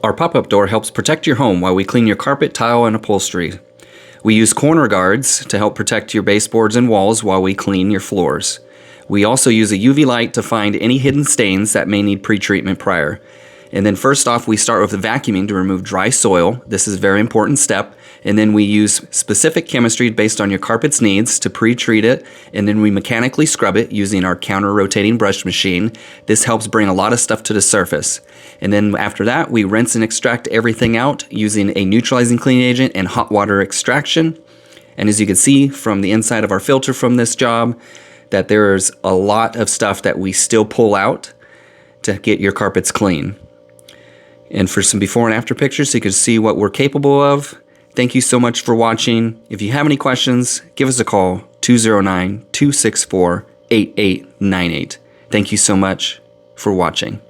Our pop-up door helps protect your home while we clean your carpet, tile, and upholstery. We use corner guards to help protect your baseboards and walls while we clean your floors. We also use a UV light to find any hidden stains that may need pre-treatment prior. And then first off, we start with the vacuuming to remove dry soil. This is a very important step. And then we use specific chemistry based on your carpet's needs to pre-treat it. And then we mechanically scrub it using our counter-rotating brush machine. This helps bring a lot of stuff to the surface. And then after that, we rinse and extract everything out using a neutralizing cleaning agent and hot water extraction. And as you can see from the inside of our filter from this job, that there's a lot of stuff that we still pull out to get your carpets clean. And for some before and after pictures so you can see what we're capable of. Thank you so much for watching. If you have any questions, give us a call, 209-264-8898. Thank you so much for watching.